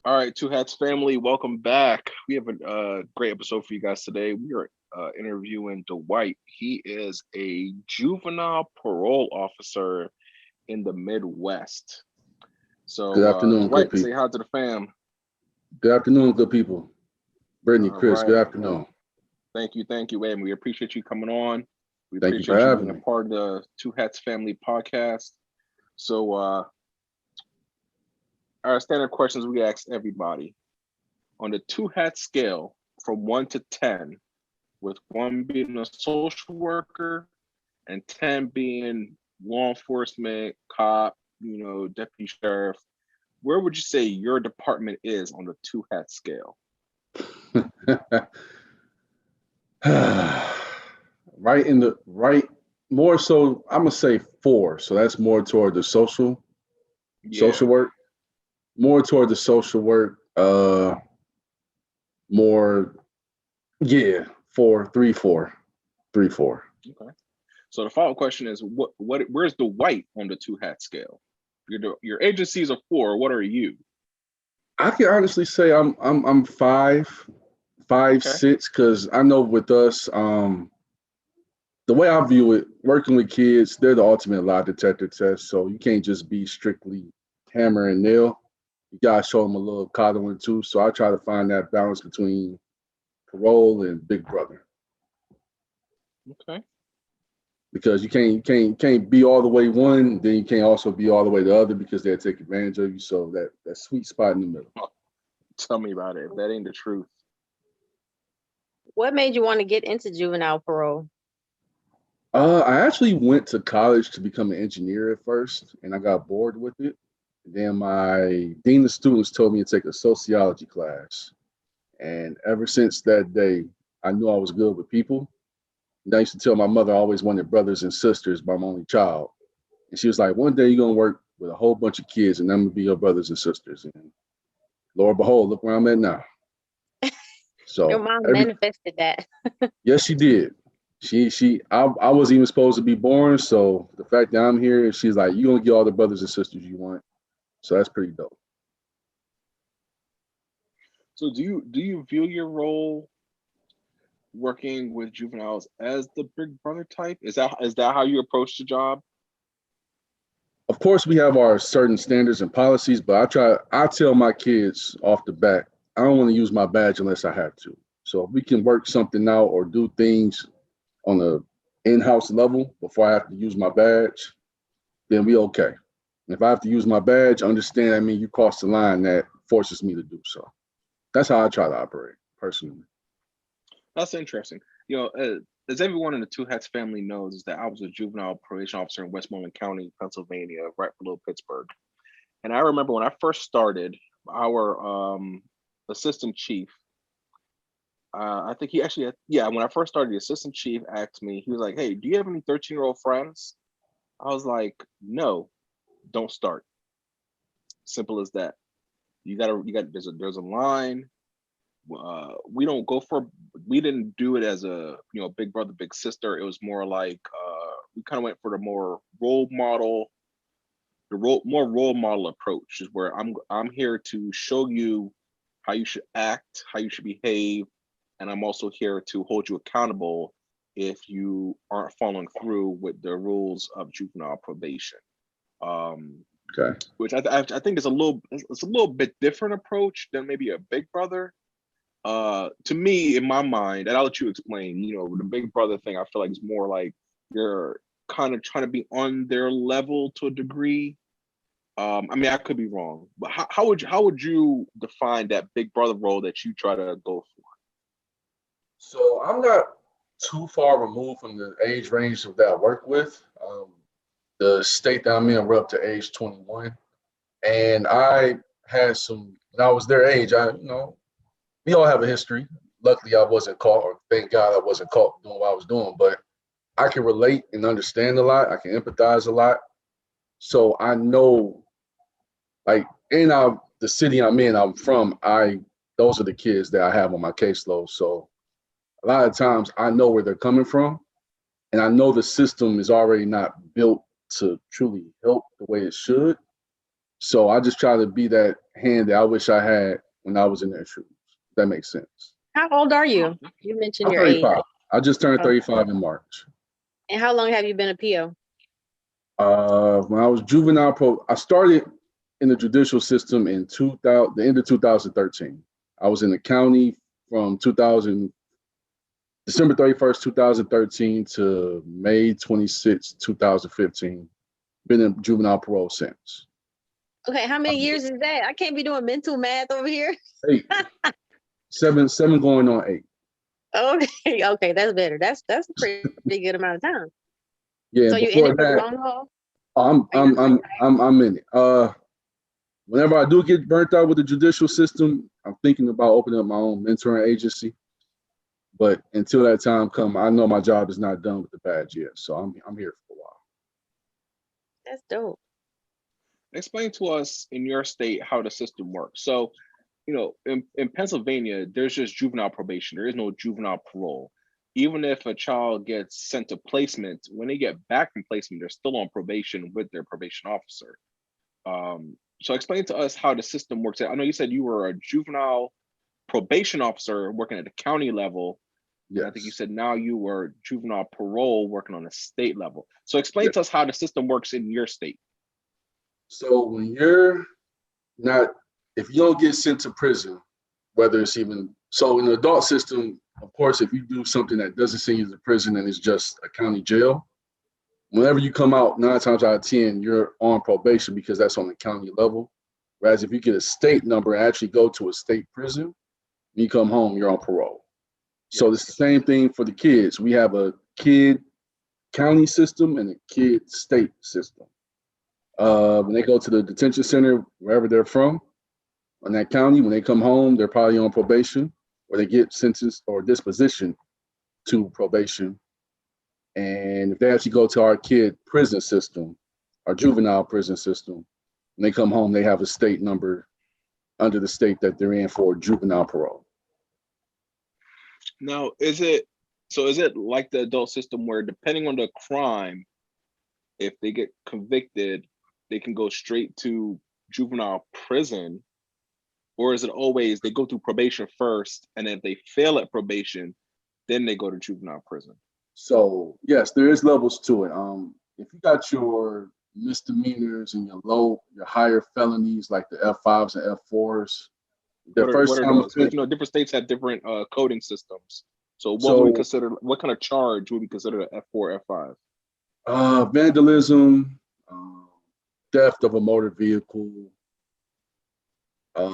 All right, Two Hats family, welcome back. We have a great episode for you guys today. We are interviewing Dwight. He is a juvenile parole officer in the Midwest. Good So, afternoon, good Dwight, say people. hi to the fam. Good afternoon, good people. Brittany, All Chris, good right. afternoon. Thank you, and we appreciate you coming on. We Thank you for appreciate you having being a me. part of the Two Hats family podcast. So, our standard questions we ask everybody on the Two Hat scale from 1 to 10, with 1 being a social worker and 10 being law enforcement, cop, deputy sheriff. Where would you say your department is on the two hat scale? Right, more so, I'm gonna say four. So that's more toward the social Yeah. work, more toward the social work, more, yeah, four, three, four, three, four. Okay. So the follow-up question is where's the white on the two hat scale? Your agency's a four. What are you? I can honestly say I'm five, Okay. six, because I know with us, the way I view it, working with kids, they're the ultimate lie detector test. So you can't just be strictly hammer and nail. You gotta show them a little coddling too. So I try to find that balance between parole and Big Brother, Okay. because you can't be all the way one, then you can't also be all the way the other because they'll take advantage of you. So that sweet spot in the middle. Tell me about it. If that ain't the truth. What made you want to get into juvenile parole? I actually went to college to become an engineer at first, and I got bored with it. Then my dean of students told me to take a sociology class. And ever since that day, I knew I was good with people. And I used to tell my mother I always wanted brothers and sisters, but I'm only child. And she was like, one day you're going to work with a whole bunch of kids, and I'm going to be your brothers and sisters. And Lord behold, look where I'm at now. Your So mom manifested that. yes, she did. I wasn't even supposed to be born. So the fact that I'm here, she's like, you're going to get all the brothers and sisters you want. So that's pretty dope. So do you view your role working with juveniles as the big brother type? Is that how you approach the job? Of course, we have our certain standards and policies, but I tell my kids off the bat, I don't want to use my badge unless I have to. So if we can work something out or do things on a in-house level before I have to use my badge, then we okay. If I have to use my badge, understand, I mean, you cross the line that forces me to do so. That's how I try to operate personally. That's interesting. As everyone in the Two Hats family knows, is that I was a juvenile probation officer in Westmoreland County, Pennsylvania, right below Pittsburgh. And I remember when I first started, our assistant chief, I think he actually had, yeah, when I first started, the assistant chief asked me, he was like, "Hey, do you have any 13-year-old friends?" I was like, "No, don't start." Simple as that. There's a line. We don't go for, we didn't do it as a big brother big sister. It was more like we kind of went for the more role model, more role model approach, is where I'm here to show you how you should act, how you should behave, and I'm also here to hold you accountable if you aren't following through with the rules of juvenile probation. um Okay. which I think is a little bit different approach than maybe a big brother. To me, in my mind, and I'll let you explain, the big brother thing, I feel like is more like you're kind of trying to be on their level to a degree. I mean, I could be wrong, but how would you define that big brother role that you try to go for? So I'm not too far removed from the age range that I work with. The state that I'm in, we're up to age 21. And I had when I was their age, we all have a history. Luckily, I wasn't caught, or thank God I wasn't caught doing what I was doing, but I can relate and understand a lot. I can empathize a lot. So I know, like, the city I'm from, those are the kids that I have on my caseload. So a lot of times I know where they're coming from, and I know the system is already not built to truly help the way it should. So I just try to be that hand that I wish I had when I was in their shoes. If that makes sense. How old are you? You mentioned I'm your age. 35. I just turned Oh. 35 in March. And how long have you been a PO? When I was I started in the judicial system in the end of 2013. I was in the county from December 31st, 2013 to May 26th, 2015. Been in juvenile parole since. Okay, how many years is that? I can't be doing mental math over here. 8. 7 going on 8. Okay, that's better. That's a pretty good amount of time. Yeah, So you in before it for the that, long haul? I'm in it. Whenever I do get burnt out with the judicial system, I'm thinking about opening up my own mentoring agency. But until that time comes, I know my job is not done with the badge yet. So I'm here for a while. That's dope. Explain to us in your state how the system works. So, in Pennsylvania, there's just juvenile probation. There is no juvenile parole. Even if a child gets sent to placement, when they get back from placement, they're still on probation with their probation officer. So explain to us how the system works. I know you said you were a juvenile probation officer working at the county level. Yes. I think you said now you were juvenile parole working on a state level. So explain to us how the system works in your state. So if you don't get sent to prison, whether it's in the adult system, of course, if you do something that doesn't send you to prison and it's just a county jail, whenever you come out, 9 times out of 10, you're on probation because that's on the county level. Whereas if you get a state number and actually go to a state prison, when you come home, you're on parole. So it's the same thing for the kids. We have a kid county system and a kid state system. When they go to the detention center, wherever they're from, in that county, when they come home, they're probably on probation or they get sentenced or disposition to probation. And if they actually go to our kid prison system, our juvenile prison system, when they come home, they have a state number under the state that they're in for juvenile parole. Now, is it like the adult system where depending on the crime, if they get convicted, they can go straight to juvenile prison? Or is it always they go through probation first, and if they fail at probation, then they go to juvenile prison? So yes, there is levels to it. If you got your misdemeanors and your higher felonies like the F5s and F4s, What are those? Because different states have different coding systems. So what would we consider? What kind of charge would we consider an F4, F5? Vandalism, theft of a motor vehicle,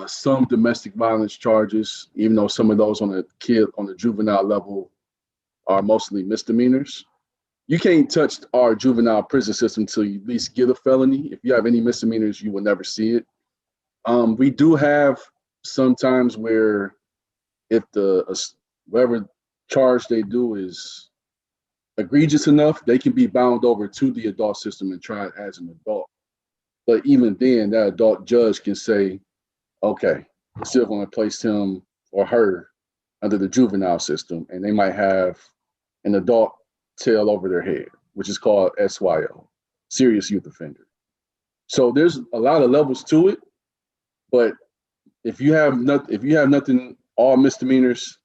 some domestic violence charges, even though some of those on the juvenile level are mostly misdemeanors. You can't touch our juvenile prison system until you at least get a felony. If you have any misdemeanors, you will never see it. We do have sometimes where if whatever charge they do is egregious enough, they can be bound over to the adult system and tried as an adult. But even then, that adult judge can say, okay, we're still going to place him or her under the juvenile system, and they might have an adult tail over their head, which is called SYO, serious youth offender. So there's a lot of levels to it, but if you have nothing, all misdemeanors,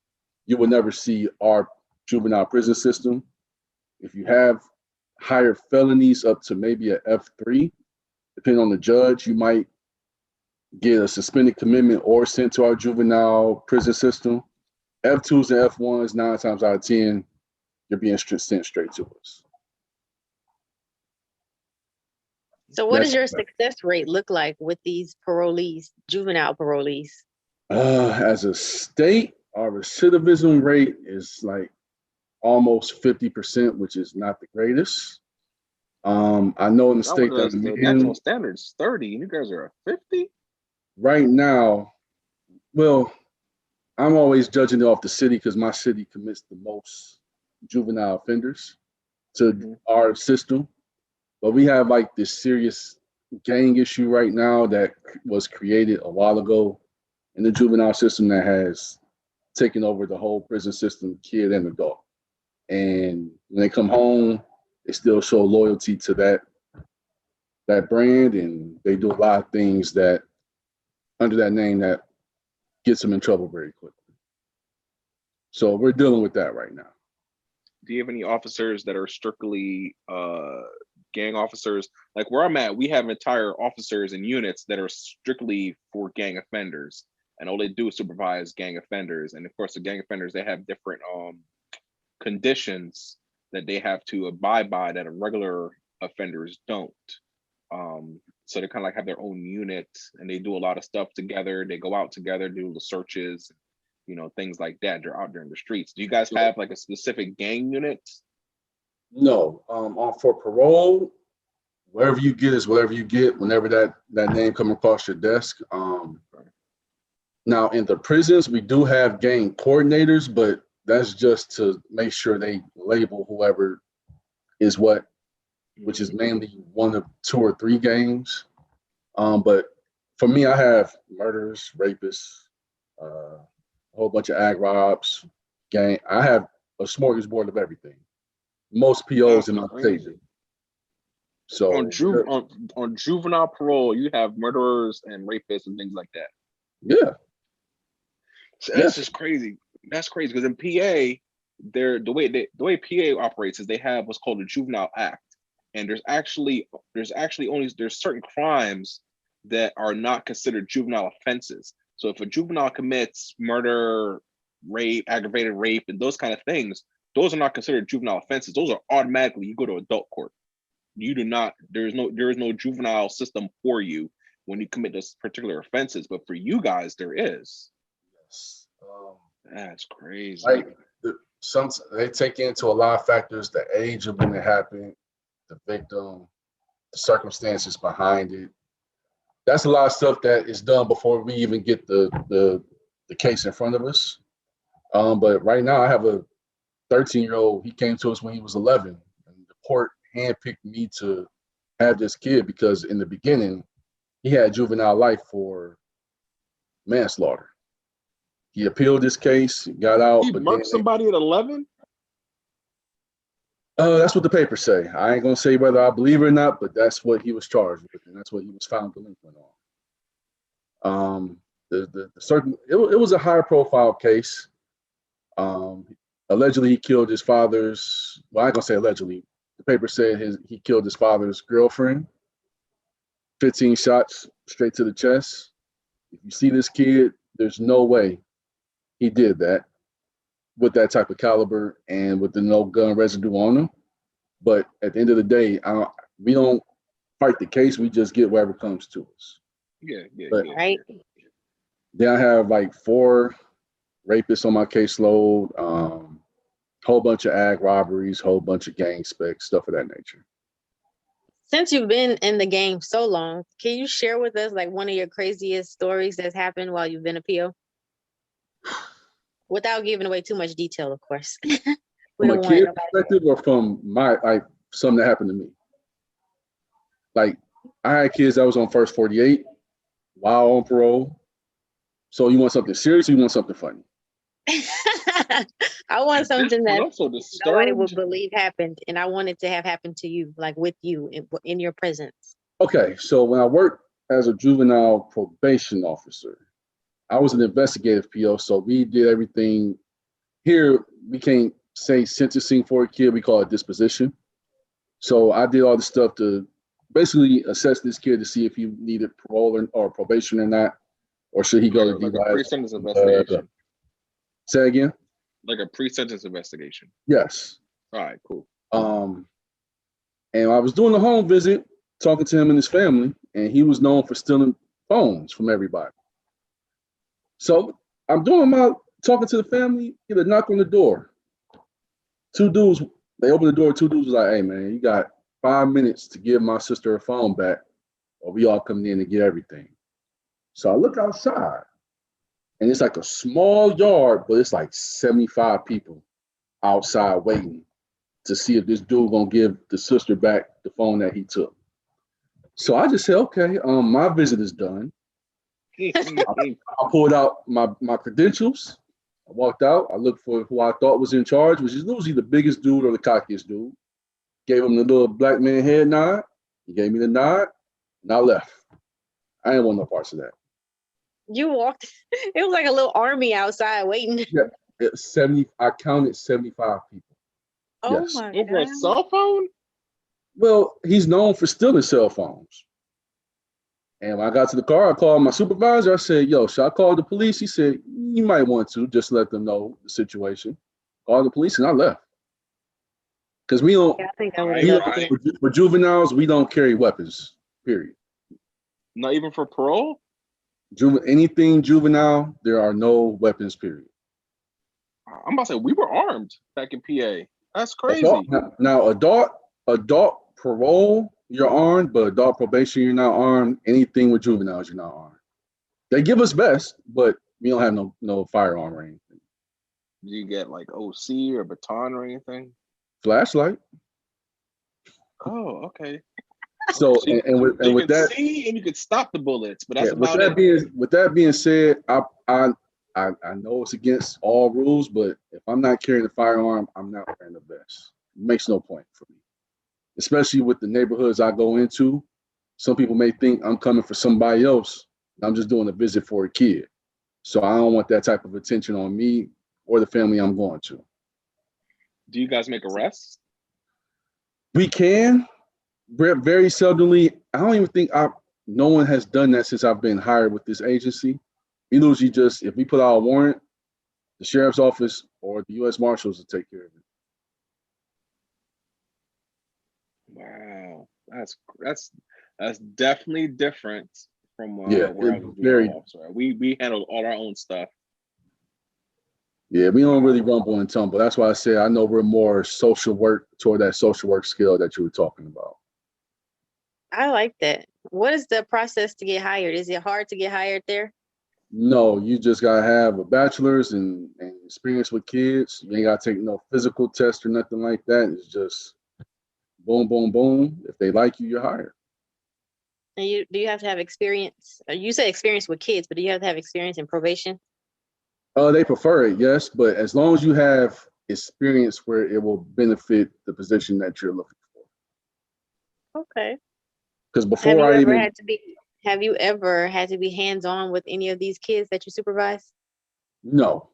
you will never see our juvenile prison system. If you have higher felonies up to maybe a F3, depending on the judge, you might get a suspended commitment or sent to our juvenile prison system. F2s and F1s, 9 times out of 10, you're being sent straight to us. So what does your success rate look like with these parolees, juvenile parolees? As a state, our recidivism rate is like almost 50%, which is not the greatest. I know in the state that the national standards 30, and you guys are at 50? Right now, well, I'm always judging it off the city because my city commits the most juvenile offenders to our system. But we have like this serious gang issue right now that was created a while ago in the juvenile system that has taken over the whole prison system, kid and adult. And when they come home, they still show loyalty to that that brand, and they do a lot of things that under that name that gets them in trouble very quickly. So we're dealing with that right now. Do you have any officers that are strictly gang officers? Like where I'm at, we have entire officers and units that are strictly for gang offenders, and all they do is supervise gang offenders. And of course, the gang offenders, they have different conditions that they have to abide by that regular offenders don't. So they kind of like have their own unit, and they do a lot of stuff together. They go out together, do the searches, you know, things like that. They're out there in the streets. Do you guys have like a specific gang unit? No, for parole, wherever you get is whatever you get. Whenever that name come across your desk. Now in the prisons, we do have gang coordinators, but that's just to make sure they label whoever is what, which is mainly one of 2 or 3 gangs. But for me, I have murderers, rapists, a whole bunch of ag robs, gang. I have a smorgasbord of everything. Most POs in my state. So on juvenile parole, you have murderers and rapists and things like that. Yeah. So that's just crazy. That's crazy because in PA, the way PA operates is they have what's called a juvenile act, and there's certain crimes that are not considered juvenile offenses. So if a juvenile commits murder, rape, aggravated rape, and those kind of things, those are not considered juvenile offenses. Those are automatically, you go to adult court. You do not, there is no juvenile system for you when you commit those particular offenses. But for you guys, there is. Yes. That's crazy. Like they take into a lot of factors: the age of when it happened, the victim, the circumstances behind it. That's a lot of stuff that is done before we even get the case in front of us. But right now, I have a 13-year-old. He came to us when he was 11, and the court handpicked me to have this kid because in the beginning, he had juvenile life for manslaughter. He appealed this case, got out. He murked somebody at 11? That's what the papers say. I ain't gonna say whether I believe it or not, but that's what he was charged with, and that's what he was found delinquent on. It was a high profile case. Allegedly, he killed his father's. Well, I ain't gonna say allegedly. The paper said he killed his father's girlfriend. 15 shots straight to the chest. If you see this kid, there's no way he did that with that type of caliber and with the no gun residue on him. But at the end of the day, we don't fight the case. We just get whatever comes to us. Yeah. Right. Then I have like 4 rapists on my caseload, whole bunch of ag robberies, whole bunch of gang specs, stuff of that nature. Since you've been in the game so long, can you share with us like one of your craziest stories that's happened while you've been a PO? Without giving away too much detail, of course. From a kid perspective or from something that happened to me? Like, I had kids that was on first 48 while on parole. So you want something serious or you want something funny? I want something that also nobody would believe happened, and I want it to have happened to you, like with you in your presence. Okay, so when I worked as a juvenile probation officer, I was an investigative PO, so we did everything. Here, we can't say sentencing for a kid, we call it disposition. So I did all the stuff to basically assess this kid to see if he needed parole or probation or not, or should he go to like DYS. a pre-sentence investigation. Say again? Like a pre-sentence investigation. Yes. All right, cool. And I was doing a home visit, talking to him and his family, and he was known for stealing phones from everybody. So I'm talking to the family, get a knock on the door. 2 dudes, they open the door, 2 dudes was like, hey man, you got 5 minutes to give my sister her phone back, or we all come in and get everything. So I look outside, and it's like a small yard, but it's like 75 people outside waiting to see if this dude gonna give the sister back the phone that he took. So I just said, okay, my visit is done. I pulled out my credentials. I walked out. I looked for who I thought was in charge, which is usually the biggest dude or the cockiest dude. Gave him the little black man head nod. He gave me the nod. and I left. I didn't want no parts of that. You walked, it was like a little army outside waiting. Yeah, 70. I counted 75 people. Oh Yes. my Over a God. cell phone? Well, he's known for stealing cell phones. And when I got to the car, I called my supervisor. I said, "Yo, should I call the police?" He said, "You might want to just let them know the situation." Called the police, and I left because we don't. Yeah, I think I All would have right, We left all it. right. for juveniles, we don't carry weapons. Period. Not even for parole? Anything juvenile, there are no weapons. Period. I'm about to say we were armed back in PA. That's Adult, crazy. now, adult parole, you're armed, but adult probation, you're not armed. Anything with juveniles, you're not armed. They give us best, but we don't have no firearm or anything. Did you get like OC or baton or anything? Flashlight. Oh, okay. So So you, and so you with could that, see and you could stop the bullets, but yeah, that's about it. with that being said, I know it's against all rules, but if I'm not carrying a firearm, I'm not wearing the vest. It makes no point for me, especially with the neighborhoods I go into. Some people may think I'm coming for somebody else. I'm just doing a visit for a kid. So I don't want that type of attention on me or the family I'm going to. Do you guys make arrests? We can, very seldomly. I don't even think no one has done that since I've been hired with this agency. We usually just, if we put out a warrant, the sheriff's office or the U.S. Marshals will take care of it. Wow, that's definitely different from Yeah, where I was a very. juvenile officer. We handle all our own stuff. Yeah, we don't really rumble and tumble. That's why I said I know we're more social work toward that social work skill that you were talking about. I like that. What is the process to get hired? Is it hard to get hired there? No, you just gotta have a bachelor's and experience with kids. You ain't gotta take no physical test or nothing like that. It's just boom, boom, boom. If they like you, you're hired. And do you have to have experience? You said experience with kids, but do you have to have experience in probation? They prefer it, yes, but as long as you have experience where it will benefit the position that you're looking for. Okay. Because before I even Have you ever had to be hands-on with any of these kids that you supervise? no,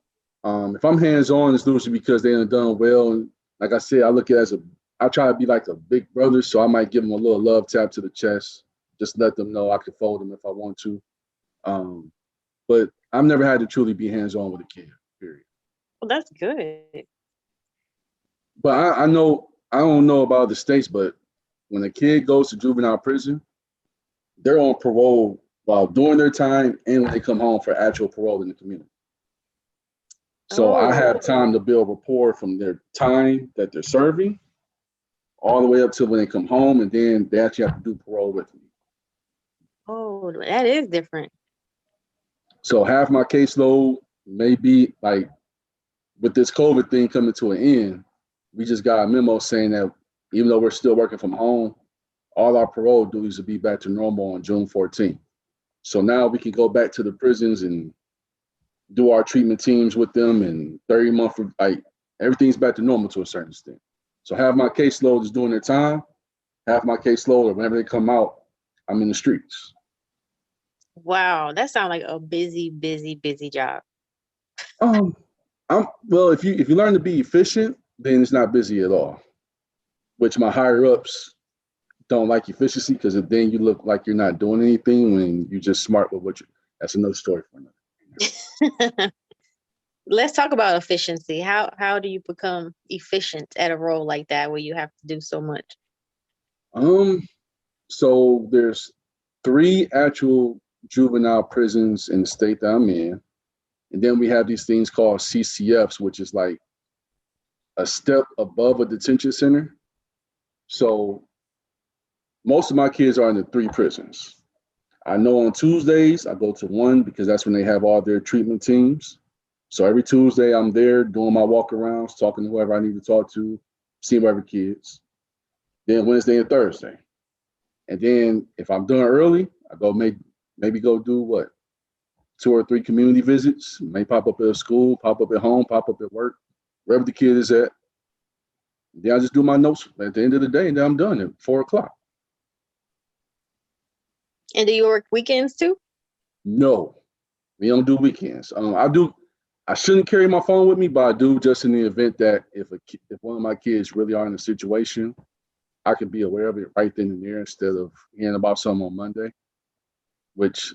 if I'm hands on, it's usually because they done well. And like I said, I look at it as I try to be like a big brother, so I might give them a little love tap to the chest, just let them know I can fold them if I want to. But I've never had to truly be hands on with a kid. Period. Well, that's good. But I know I don't know about other states, but when a kid goes to juvenile prison, they're on parole while doing their time and when they come home for actual parole in the community. So I have time to build rapport from their time that they're serving all the way up to when they come home, and then they actually have to do parole with me. Oh, that is different. So half my caseload may be like with this COVID thing coming to an end, we just got a memo saying that even though we're still working from home, all our parole duties will be back to normal on June 14th. So now we can go back to the prisons and do our treatment teams with them, and 30-month, like everything's back to normal to a certain extent. So half my caseload is doing their time, half my caseload, or whenever they come out, I'm in the streets. Wow, that sounds like a busy, busy, busy job. Well, if you learn to be efficient, then it's not busy at all. Which my higher ups don't like efficiency because then you look like you're not doing anything when you're just smart with what you. That's another story for another. Let's talk about efficiency. How do you become efficient at a role like that where you have to do so much? So there's 3 actual juvenile prisons in the state that I'm in. And then we have these things called CCFs, which is like a step above a detention center. So most of my kids are in the 3 prisons. I know on Tuesdays, I go to 1 because that's when they have all their treatment teams. So every Tuesday, I'm there doing my walk arounds, talking to whoever I need to talk to, seeing whatever kids. Then Wednesday and Thursday. And then if I'm done early, I go maybe go do what? 2 or 3 community visits, may pop up at a school, pop up at home, pop up at work, wherever the kid is at. Then I just do my notes at the end of the day, and then I'm done at 4 o'clock. And do you work weekends too? No, we don't do weekends. I do. I shouldn't carry my phone with me, but I do just in the event that if one of my kids really are in a situation, I can be aware of it right then and there instead of hearing about something on Monday. Which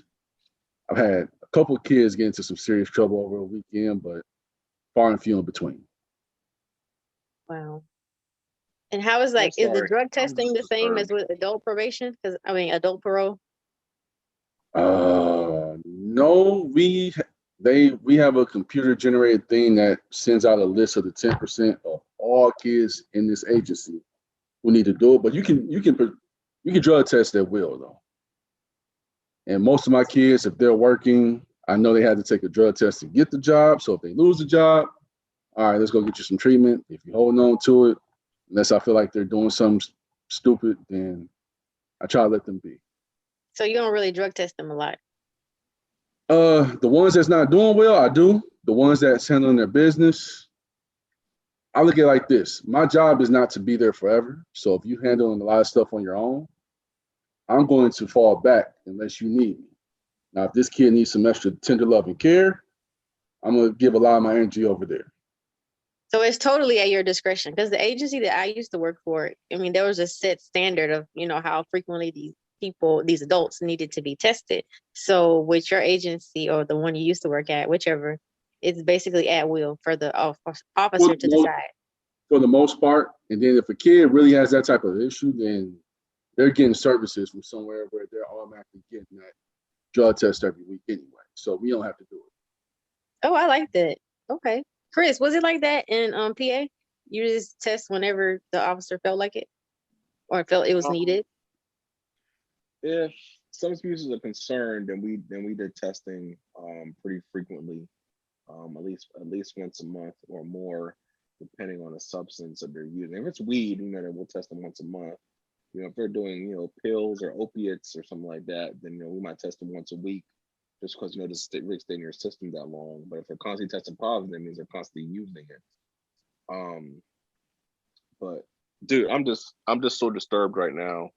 I've had a couple of kids get into some serious trouble over a weekend, but far and few in between. Wow. And how is I'm is the sorry. drug I'm testing just the same as disturbed. with adult probation? Because I mean, adult parole. No, we have a computer generated thing that sends out a list of the 10% of all kids in this agency who need to do it. But you can drug test at will though. And most of my kids, if they're working, I know they had to take a drug test to get the job. So if they lose the job, all right, let's go get you some treatment. If you're holding on to it, unless I feel like they're doing something stupid, then I try to let them be. So you don't really drug test them a lot. The ones that's not doing well, I do. The ones that's handling their business, I look at it like this. My job is not to be there forever. So if you're handling a lot of stuff on your own, I'm going to fall back unless you need me. Now, if this kid needs some extra tender love and care, I'm going to give a lot of my energy over there. So it's totally at your discretion. Because the agency that I used to work for, I mean, there was a set standard of, how frequently these adults needed to be tested. So with your agency or the one you used to work at, whichever, it's basically at will for the officer to decide. For the most part. And then if a kid really has that type of issue, then they're getting services from somewhere where they're automatically getting that drug test every week anyway. So we don't have to do it. Oh, I like that. Okay. Chris, was it like that in PA? You just test whenever the officer felt like it or felt it was needed? If some users are concerned, then we did testing pretty frequently, at least once a month or more, depending on the substance that they're using. If it's weed, then we'll test them once a month. If they're doing pills or opiates or something like that, then we might test them once a week, just because this really stay in your system that long. But if they're constantly testing positive, that means they're constantly using it. But dude, I'm just so disturbed right now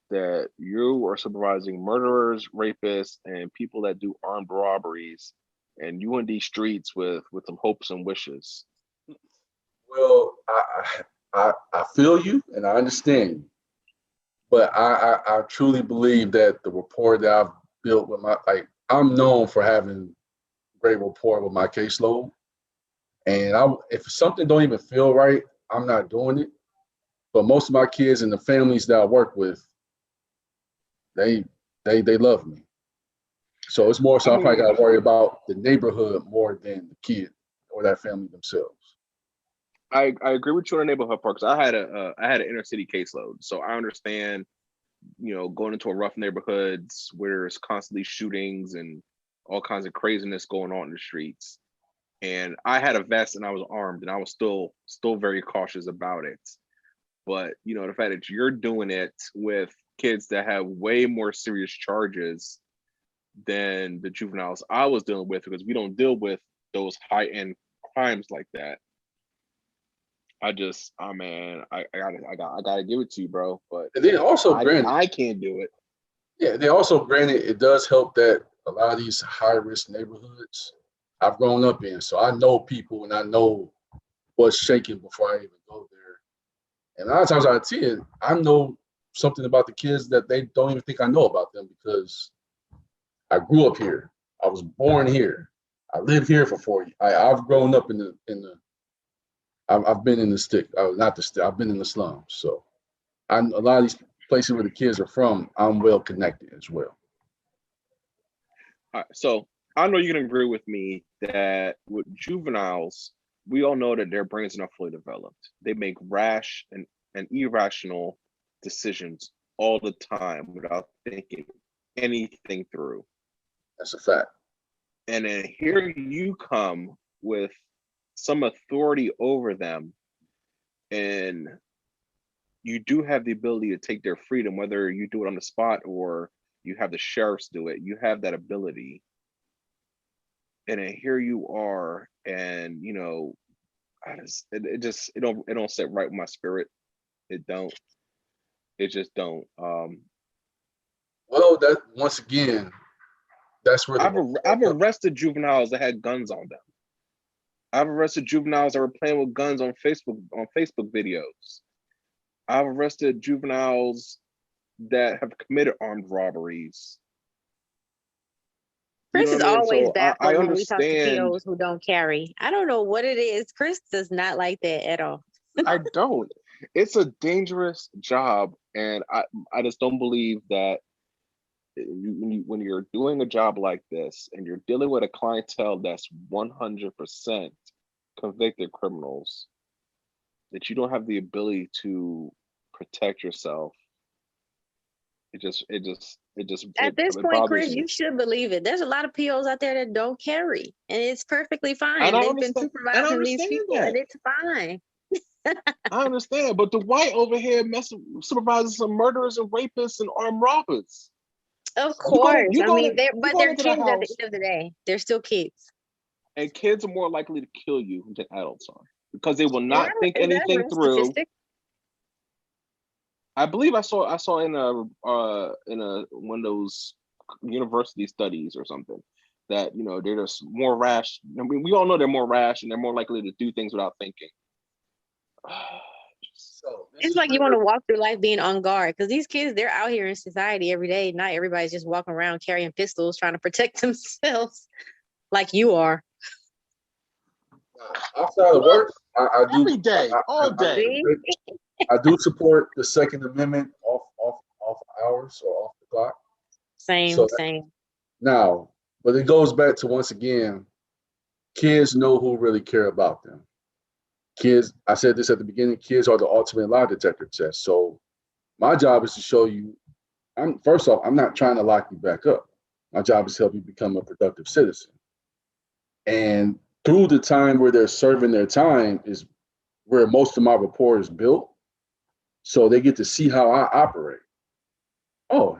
that you are supervising murderers, rapists, and people that do armed robberies, and you in these streets with some hopes and wishes. Well, I feel you and I understand you, but I truly believe that the rapport that I've built with I'm known for having great rapport with my caseload, and if something don't even feel right, I'm not doing it. But most of my kids and the families that I work with, they love me. So it's more so I probably got to worry about the neighborhood more than the kid or that family themselves. I agree with you on the neighborhood part, because I had an inner city caseload, so I understand going into a rough neighborhoods where there's constantly shootings and all kinds of craziness going on in the streets. And I had a vest and I was armed, and I was still very cautious about it. But the fact that you're doing it with kids that have way more serious charges than the juveniles I was dealing with, because we don't deal with those high end crimes like that. I gotta give it to you, bro. But and then also, I can't do it. Yeah, they also, granted, it does help that a lot of these high risk neighborhoods I've grown up in, so I know people and I know what's shaking before I even go there. And a lot of times I see it, I know something about the kids that they don't even think I know about them, because I grew up here, I was born here, I lived here for 40. I've grown up in the. I've been in the stick, not the stick. I've been in the slums, so a lot of these places where the kids are from, I'm well connected as well. All right, so I know you can agree with me that with juveniles, we all know that their brains are not fully developed. They make rash and irrational decisions all the time without thinking anything through. That's a fact. And then here you come with some authority over them, and you do have the ability to take their freedom, whether you do it on the spot or you have the sheriffs do it. You have that ability. And then here you are, and it don't sit right with my spirit. It just don't. Well, that once again, that's where I've arrested juveniles that had guns on them. I've arrested juveniles that were playing with guns on Facebook videos. I've arrested juveniles that have committed armed robberies. Chris is I mean? always So I baffled when we talk to understand. POs who don't carry. I don't know what it is. Chris does not like that at all. I don't. It's a dangerous job, and I just don't believe that when you're doing a job like this and you're dealing with a clientele that's 100% convicted criminals, that you don't have the ability to protect yourself. It At this point, bothers Chris, me. you should believe it. There's a lot of POs out there that don't carry, and it's perfectly fine. And I They've been understand. And I supervising these understand people, and that. it's fine. I understand, but the white over here supervises some murderers and rapists and armed robbers. Of course. You I go mean, to- but you go they're into kids the at the house, end of the day. They're still kids. and kids are more likely to kill you than adults are because they will not think Is that a anything real through. statistic? I believe I saw in a one of those university studies or something that they're just more rash. I mean, we all know they're more rash and they're more likely to do things without thinking. So It's like you want to walk through life being on guard because these kids, they're out here in society every day. Not everybody's just walking around carrying pistols trying to protect themselves like you are. outside of work, I do Every day, all day. I do support the Second Amendment off hours or off the clock. Same. Now, but it goes back to once again, kids know who really care about them. Kids, I said this at the beginning, kids are the ultimate lie detector test. So my job is to show you, first off, I'm not trying to lock you back up. My job is to help you become a productive citizen. And through the time where they're serving their time is where most of my rapport is built. So they get to see how I operate. Oh,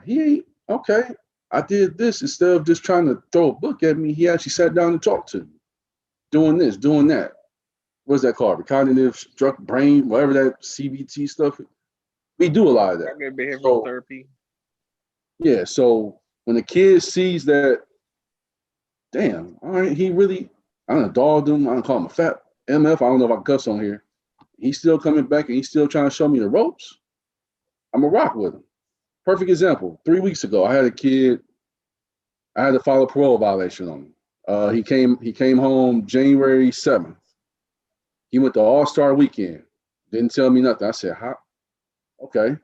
okay. I did this instead of just trying to throw a book at me. He actually sat down and talked to me, doing this, doing that. What's that called? Cognitive structure, brain, whatever that CBT stuff. We do a lot of that. Behavioral therapy. Yeah. So when the kid sees that, damn, all right, he really, I don't dogged him. I don't call him a fat MF. I don't know if I can cuss on here. He's still coming back and he's still trying to show me the ropes. I'm going to rock with him. Perfect example. 3 weeks ago, I had a kid, I had to file a parole violation on him. He came home January 7th. He went to All-Star Weekend. Didn't tell me nothing. I said, "How? Okay."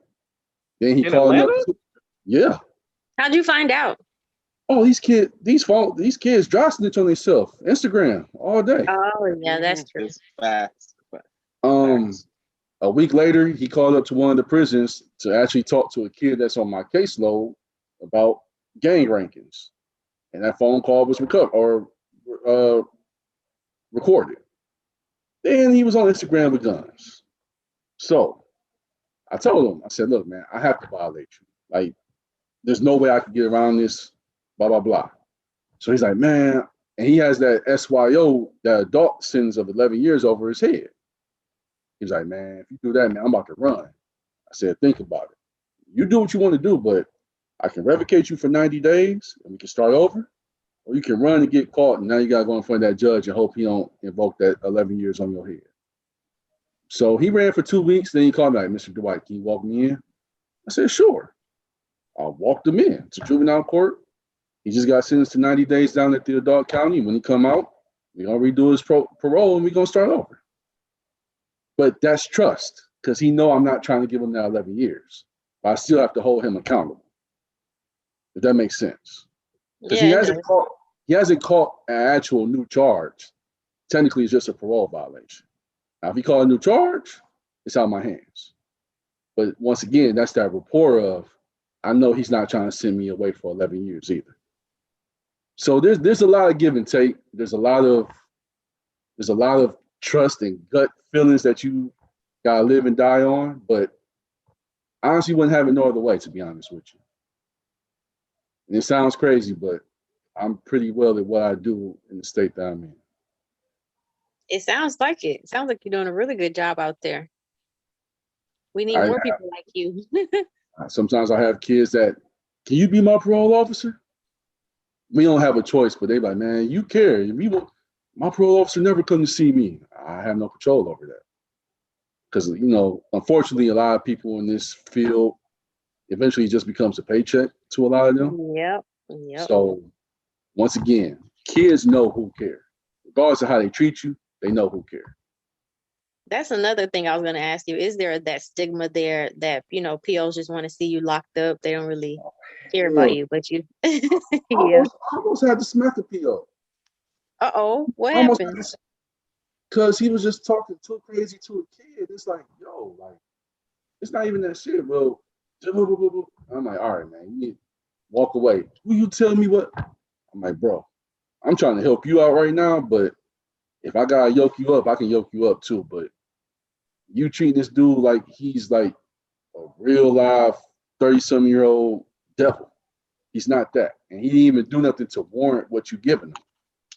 Then he called me up. Yeah. How'd you find out? Oh, these kids dry snitch on themselves. Instagram all day. Oh, yeah, that's true. It's facts. A week later, he called up to one of the prisons to actually talk to a kid that's on my caseload about gang rankings. And that phone call was recorded. Then he was on Instagram with guns. So I told him, I said, look, man, I have to violate you. Like, there's no way I could get around this, blah, blah, blah. So he's like, man, and he has that SYO, that adult sentence of 11 years over his head. He's like, man, if you do that, man, I'm about to run. I said, think about it. You do what you want to do, but I can revocate you for 90 days and we can start over. Or you can run and get caught, and now you got to go in front of that judge and hope he don't invoke that 11 years on your head. So he ran for 2 weeks. Then he called me like, Mr. Dwight, can you walk me in? I said, sure. I walked him in to juvenile court. He just got sentenced to 90 days down at the adult county. When he come out, we're going to redo his parole and we're going to start over. But that's trust, because he know I'm not trying to give him that 11 years. But I still have to hold him accountable. If that makes sense. Because he hasn't caught an actual new charge. Technically, it's just a parole violation. Now, if he caught a new charge, it's out of my hands. But once again, that's that rapport of, I know he's not trying to send me away for 11 years either. So there's a lot of give and take. There's a lot of trust and gut feelings that you gotta live and die on. But I honestly wouldn't have it no other way, to be honest with you. And it sounds crazy, but I'm pretty well at what I do in the state that I'm in. It sounds like it. It sounds like you're doing a really good job out there. We need more people like you. Sometimes I have kids that can you be my parole officer? We don't have a choice, but they like, man, you care. My parole officer never come to see me. I have no control over that. Because, unfortunately, a lot of people in this field eventually just becomes a paycheck to a lot of them. Yep. So once again, kids know who care. Regardless of how they treat you, they know who care. That's another thing I was going to ask you. Is there that stigma there that, POs just want to see you locked up? They don't really care about you, but you. I almost had to smack the PO. Uh-oh, what happened? Because he was just talking too crazy to a kid. It's like, yo, like, it's not even that shit, bro. I'm like, all right, man, you need to walk away. Who you tell me what? I'm like, bro, I'm trying to help you out right now, but if I gotta yoke you up, I can yoke you up too. But you treat this dude like he's like a real live 30-some-year-old devil. He's not that. And he didn't even do nothing to warrant what you're giving him.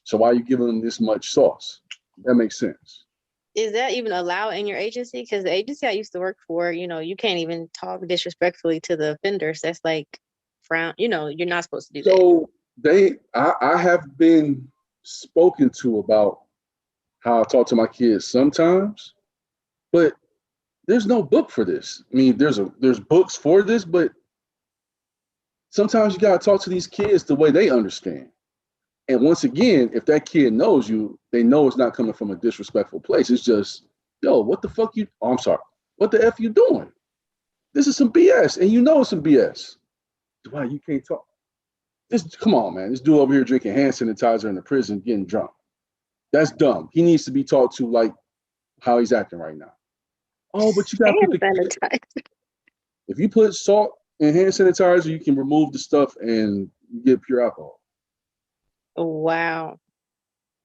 So why are you giving him this much sauce? That makes sense. Is that even allowed in your agency? Because the agency I used to work for, you can't even talk disrespectfully to the offenders. That's like frown. You're not supposed to do that. So I have been spoken to about how I talk to my kids sometimes, but there's no book for this. I mean, there's books for this, but sometimes you gotta talk to these kids the way they understand. And once again, if that kid knows you, they know it's not coming from a disrespectful place. It's just, yo, what the fuck you? Oh, I'm sorry. What the F you doing? This is some BS, and you know it's some BS. Why you can't talk? Come on, man. This dude over here drinking hand sanitizer in the prison, getting drunk. That's dumb. He needs to be taught to like how he's acting right now. Oh, but you gotta put the if you put salt in hand sanitizer, you can remove the stuff and you get pure alcohol. Wow.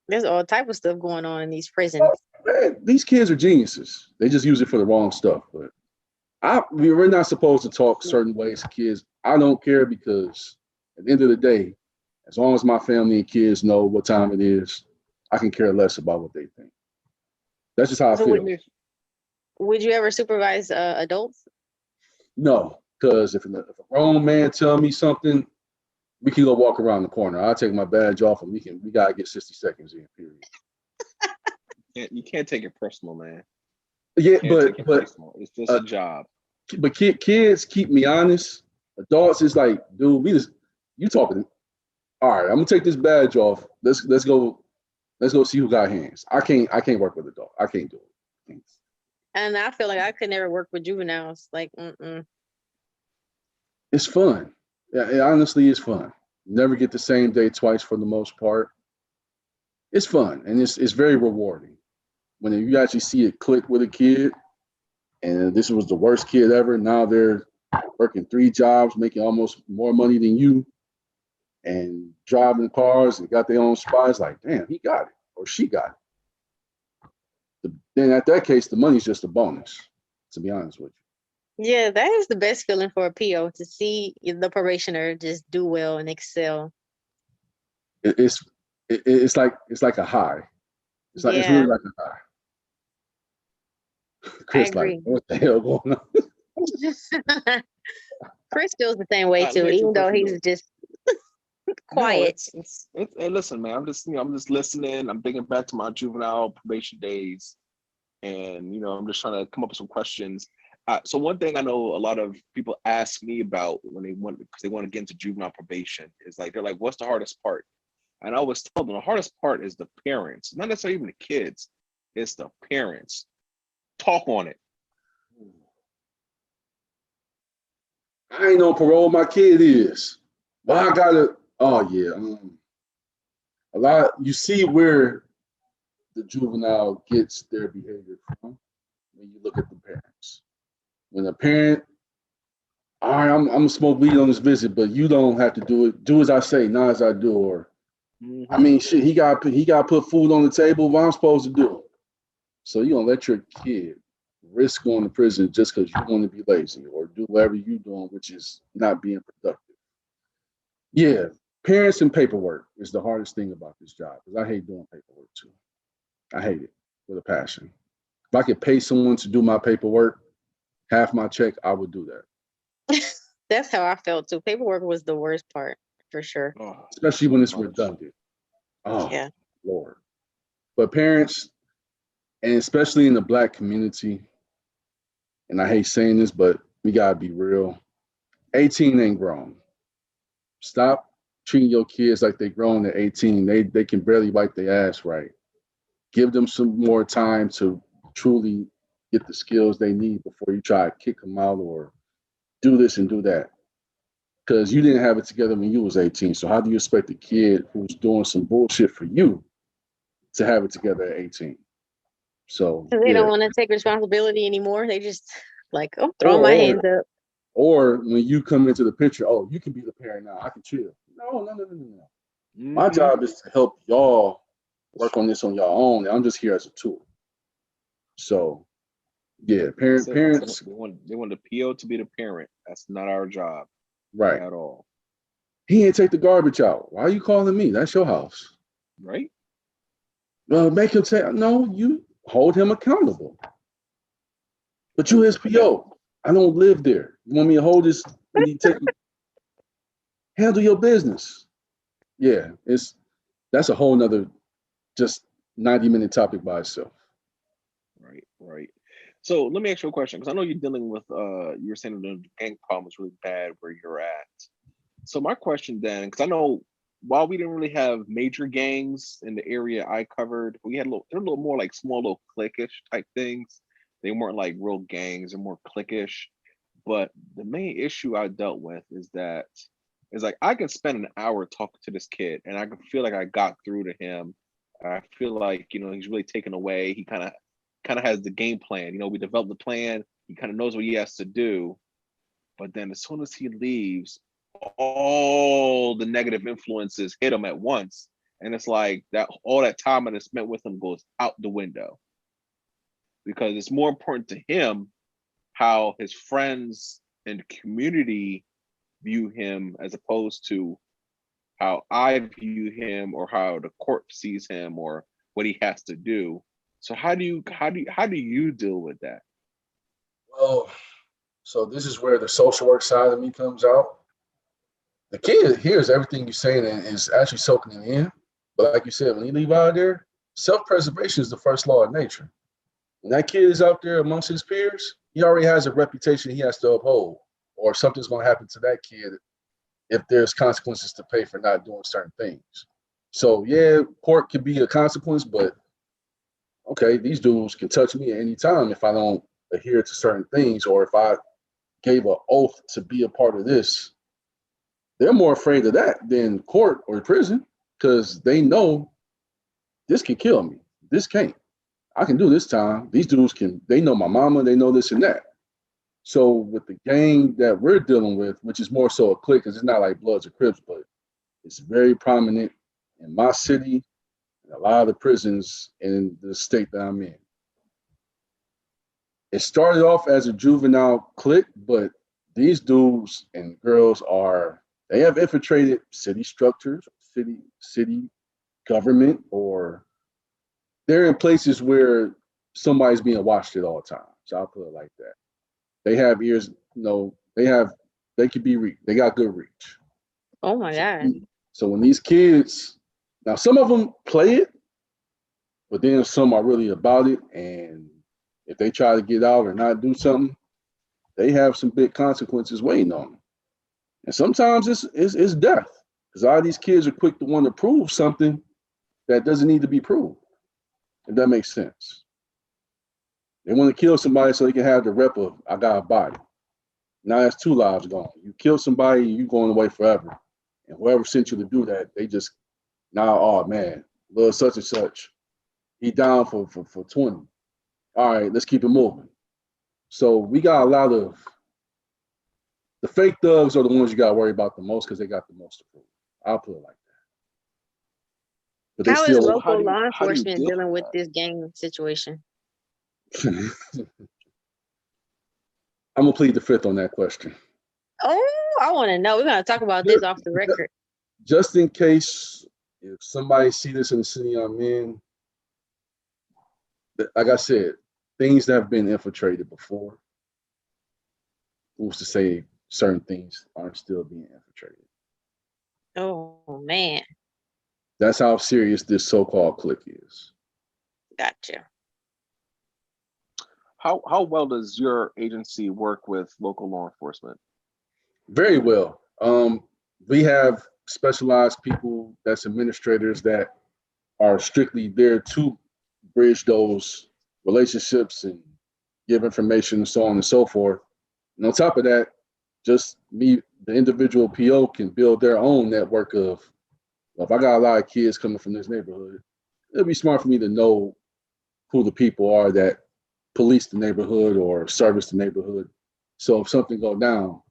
There's all type of stuff going on in these prisons. Oh, man, these kids are geniuses. They just use it for the wrong stuff. But we're not supposed to talk certain ways to kids. I don't care because at the end of the day, as long as my family and kids know what time it is, I can care less about what they think. That's just how I feel. Would you ever supervise adults? No, because if a grown man tell me something, we can go walk around the corner. I'll take my badge off and we gotta get 60 seconds in, period. You can't take it personal, man. Yeah, but it's just a job. But kids keep me honest. Adults is like, dude, you talking. All right, I'm gonna take this badge off. Let's go see who got hands. I can't work with adults. I can't do it. And I feel like I could never work with juveniles. Like, It's fun. Yeah, it honestly is fun. You never get the same day twice for the most part. It's fun and it's very rewarding when you actually see it click with a kid. And this was the worst kid ever. Now they're working 3 jobs, making almost more money than you, and driving cars and got their own spots. Like, damn, he got it or she got it. Then at that case, the money's just a bonus, to be honest with you. Yeah, that is the best feeling for a PO, to see the probationer just do well and excel. It's like a high. It's really like a high. Chris, like, what the hell going on? Chris feels the same way too, even though he's just quiet. Hey, listen, man, I'm just listening. I'm thinking back to my juvenile probation days, and I'm just trying to come up with some questions. So one thing I know a lot of people ask me about when because they want to get into juvenile probation is like, they're like, what's the hardest part? And I always tell them the hardest part is the parents, not necessarily even the kids. It's the parents. Talk on it. I ain't no parole. My kid is. But I gotta. Oh yeah. A lot. You see where the juvenile gets their behavior from when you look at the parents. When a parent, all right, I'm gonna smoke weed on this visit, but you don't have to do it. Do as I say, not as I do. Or, I mean, shit, he got put food on the table. What I'm supposed to do? So you gonna let your kid risk going to prison just because you want to be lazy or do whatever you're doing, which is not being productive. Yeah, parents and paperwork is the hardest thing about this job because I hate doing paperwork too. I hate it with a passion. If I could pay someone to do my paperwork, half my check, I would do that. That's how I felt too. Paperwork was the worst part for sure. Oh, especially when it's much. redundant. Oh, Yeah. Lord. But parents, and especially in the Black community, and I hate saying this, but we gotta be real. 18 ain't grown. Stop treating your kids like they grown at 18. They can barely wipe their ass right. Give them some more time to truly get the skills they need before you try to kick them out or do this and do that. Because you didn't have it together when you was 18. So how do you expect a kid who's doing some bullshit for you to have it together at 18? So Because they yeah. don't want to take responsibility anymore. They just like, oh, throwing Or, my or hands up. or when you come into the picture, oh, you can be the parent now. I can chill. No. My job is to help y'all work on this on your own. I'm just here as a tool. So yeah, parents, They want the PO to be the parent. That's not our job right. at all. He ain't take the garbage out. Why are you calling me? That's your house. Right? Well, make him say, no, you hold him accountable. But you his PO. I don't live there. You want me to hold this when you take handle your business? Yeah, that's a whole nother just 90-minute topic by itself. Right. So let me ask you a question, because I know you're dealing with you're saying the gang problem is really bad where you're at. So my question then, because I know while we didn't really have major gangs in the area I covered, we had they're a little more like small little cliquish type things. They weren't like real gangs, they're more cliquish. But the main issue I dealt with is like I can spend an hour talking to this kid and I can feel like I got through to him. I feel like, he's really taken away. He kind of has the game plan. We developed the plan. He kind of knows what he has to do. But then as soon as he leaves, all the negative influences hit him at once. And it's like that all that time I spent with him goes out the window. Because it's more important to him how his friends and community view him as opposed to how I view him or how the court sees him or what he has to do. So how do you deal with that? Well, so this is where the social work side of me comes out. The kid hears everything you're saying and is actually soaking it in. But like you said, when you leave out of there, self-preservation is the first law of nature. When that kid is out there amongst his peers, he already has a reputation he has to uphold, or something's going to happen to that kid if there's consequences to pay for not doing certain things. So yeah, court could be a consequence, but okay, these dudes can touch me at any time if I don't adhere to certain things, or if I gave an oath to be a part of this. They're more afraid of that than court or prison because they know this can kill me. This can't. I can do this time. These dudes can, they know my mama, they know this and that. So with the gang that we're dealing with, which is more so a clique, because it's not like Bloods or Crips, but it's very prominent in my city and a lot of the prisons in the state that I'm in. It started off as a juvenile clique, but these dudes and girls they have infiltrated city structures, city government, or they're in places where somebody's being watched at all times. So I'll put it like that. They have ears, they could be reached. They got good reach. Oh my God. So when these kids, now some of them play it, but then some are really about it. And if they try to get out or not do something, they have some big consequences waiting on them. And sometimes it's death. Because a lot of these kids are quick to want to prove something that doesn't need to be proved. If that makes sense. They want to kill somebody so they can have the rep of, I got a body. Now that's 2 lives gone. You kill somebody, you going away forever. And whoever sent you to do that, they just, now, oh man, little such and such, he down for 20. All right, let's keep it moving. So we got a lot of, the fake thugs are the ones you got to worry about the most because they got the most to prove. I'll put it like that. But they How is still, local law how do you enforcement deal dealing with with that? this gang situation? I'm going to plead the fifth on that question. Oh, I want to know. We're going to talk about this off the record. Just in case if somebody see this in the city I'm in, like I said, things that have been infiltrated before. Who's to say certain things aren't still being infiltrated. Oh man, That's how serious this so-called clique is. gotcha. How well does your agency work with local law enforcement? Very well. We have specialized people that's administrators that are strictly there to bridge those relationships and give information and so on and so forth. And on top of that, just me, the individual PO can build their own network of, well, if I got a lot of kids coming from this neighborhood, it'd be smart for me to know who the people are that police the neighborhood or service the neighborhood. So if something go down,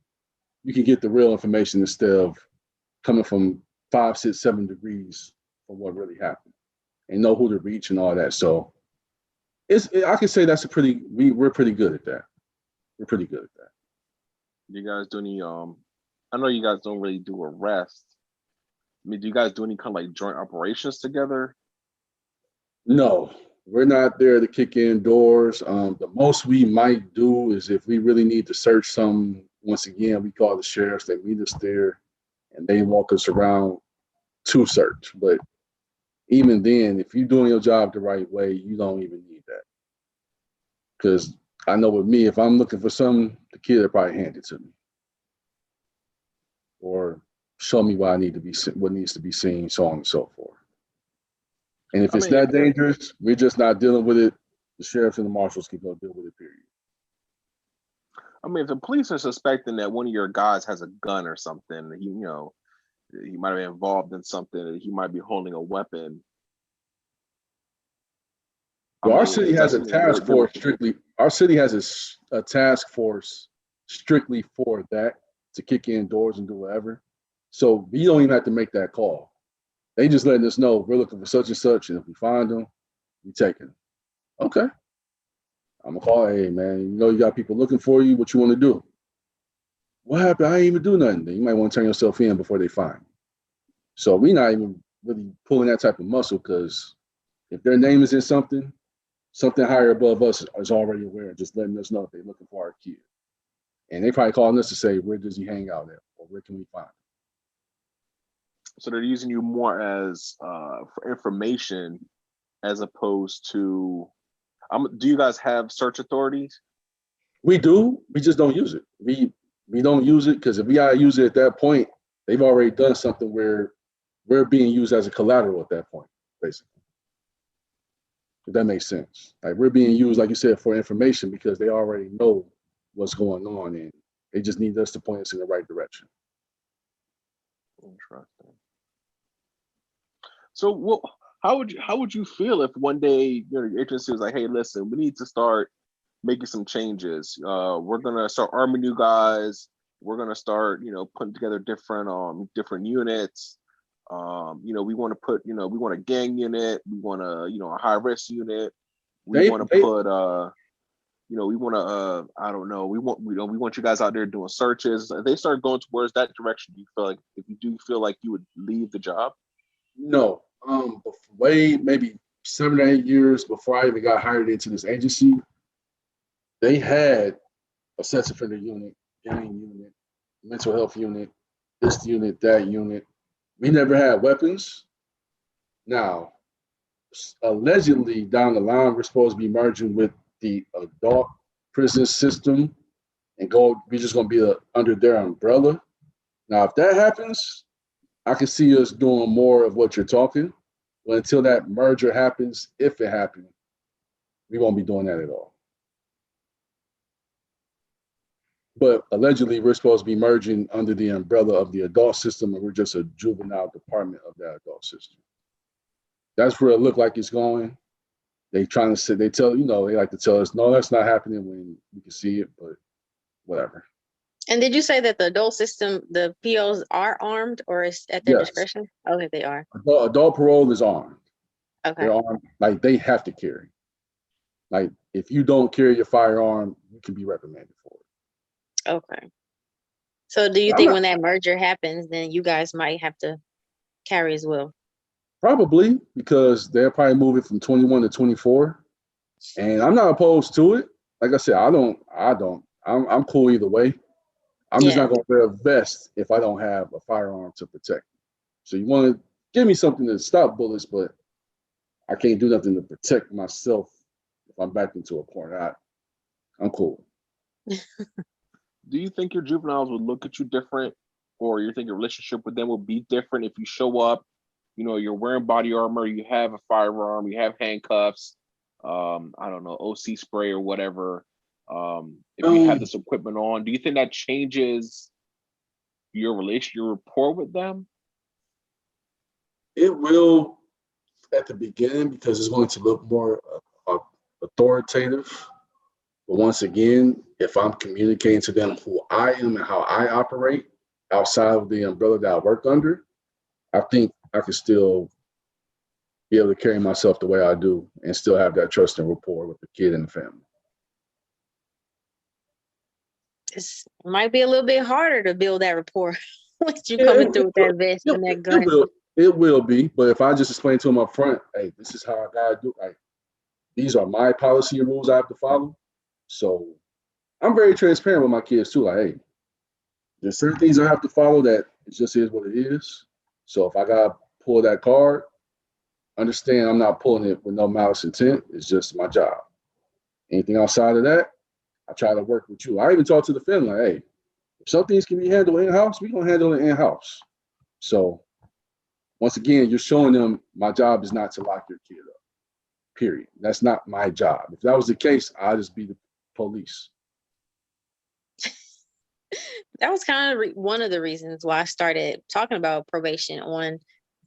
you can get the real information instead of coming from 5, 6, 7 degrees from what really happened, and know who to reach and all that. So I can say that's we're pretty good at that. We're pretty good at that. Do you guys do any I know you guys don't really do arrests. I mean, do you guys do any kind of like joint operations together? No, we're not there to kick in doors. The most we might do is if we really need to search some. Once again, we call the sheriffs. They meet us there, and they walk us around to search. But even then, if you're doing your job the right way, you don't even need that. Because I know with me, if I'm looking for something, the kid will probably hand it to me, or show me what needs to be seen, so on and so forth. And if it's that dangerous, we're just not dealing with it. The sheriffs and the marshals can go deal with it, period. I mean, if the police are suspecting that one of your guys has a gun or something, he might have been involved in something, he might be holding a weapon. Well, our city has a task force strictly. Our city has a task force strictly for that, to kick in doors and do whatever. So we don't even have to make that call. They just letting us know we're looking for such and such, and if we find them, we take them. Okay. I'm gonna call, hey man, you got people looking for you. What you want to do? What happened? I ain't even do nothing. Then you might want to turn yourself in before they find you. So we're not even really pulling that type of muscle, because if their name is in something higher above us is already aware, just letting us know if they're looking for our kid. And they probably calling us to say, where does he hang out at, or where can we find him? So they're using you more as for information, as opposed to. Do you guys have search authorities? We do. We just don't use it. We don't use it because if we gotta use it at that point, they've already done something where we're being used as a collateral at that point, basically. If that makes sense. Like, we're being used, like you said, for information because they already know what's going on, and they just need us to point us in the right direction. Interesting. So, how would you feel if one day your agency was like, "Hey, listen, we need to start making some changes. We're gonna start arming you guys. We're gonna start, putting together different units. We want to put, we want a gang unit. We want a high risk unit. We want to put, we want to, I don't know. We want you guys out there doing searches. If they start going towards that direction, do you feel like, if you do feel like you would leave the job? No. Maybe 7 or 8 years before I even got hired into this agency, they had a sex offender unit, gang unit, mental health unit, this unit, that unit. We never had weapons. Now, allegedly down the line, we're supposed to be merging with the adult prison system and we're just going to be under their umbrella. Now, if that happens, I can see us doing more of what you're talking. But until that merger happens, if it happens, we won't be doing that at all. But allegedly, we're supposed to be merging under the umbrella of the adult system, and we're just a juvenile department of that adult system. That's where it looked like it's going. They like to tell us, no, that's not happening when we can see it, but whatever. And did you say that the adult system, the POs are armed, or is at their discretion? Okay, they are. Adult parole is armed. Okay. They're armed, like they have to carry. Like, if you don't carry your firearm, you can be reprimanded for it. Okay. So do you think when that merger happens, then you guys might have to carry as well? Probably, because they're probably moving from 21 to 24. And I'm not opposed to it. Like I said, I'm cool either way. I'm just Yeah. not going to wear a vest if I don't have a firearm to protect me. So you want to give me something to stop bullets, but I can't do nothing to protect myself if I'm backed into a corner. I'm cool. Do you think your juveniles would look at you different, or you think your relationship with them will be different if you show up? You know, you're wearing body armor, you have a firearm, you have handcuffs, I don't know, OC spray or whatever. If you have Um, this equipment on, do you think that changes your rapport with them? it will at the beginning because it's going to look more authoritative. But once again, if I'm communicating to them who I am and how I operate outside of the umbrella that I work under, I think I can still be able to carry myself the way I do and still have that trust and rapport with the kid and the family. It might be a little bit harder to build that rapport with you Yeah, coming through with that vest and that gun. it will be. But if I just explain to them up front, hey, this is how I gotta do. Like, these are my policy and rules I have to follow. So I'm very transparent with my kids too. Like, hey, there's certain things I have to follow that it just is what it is. So if I gotta pull that card, understand I'm not pulling it with no malice intent. It's just my job. Anything outside of that, I try to work with you. I even talk to the family, like, hey, if some things can be handled in-house, we're gonna handle it in-house. So once again, you're showing them my job is not to lock your kid up. Period. That's not my job. If that was the case, I'd just be the police. That was kind of one of the reasons why I started talking about probation on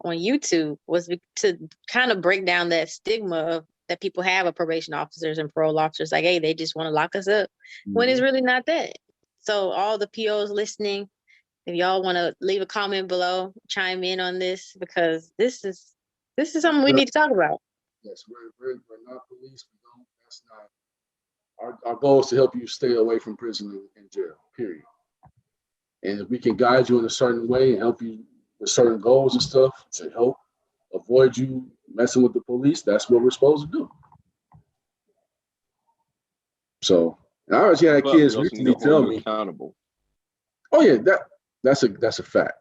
YouTube, was to kind of break down that stigma of that people have of probation officers and parole officers. Like, hey, they just want to lock us up, when it's really not that. So all the POs listening, if y'all want to leave a comment below, chime in on this, because this is something we need to talk about. Yes, we're not police. We don't. That's not our goal is to help you stay away from prison and jail. Period. And if we can guide you in a certain way and help you with certain goals and stuff to help avoid you messing with the police, that's what we're supposed to do. So, and I already had But kids we also need recently to hold tell you me, accountable. "Oh yeah, that's a fact.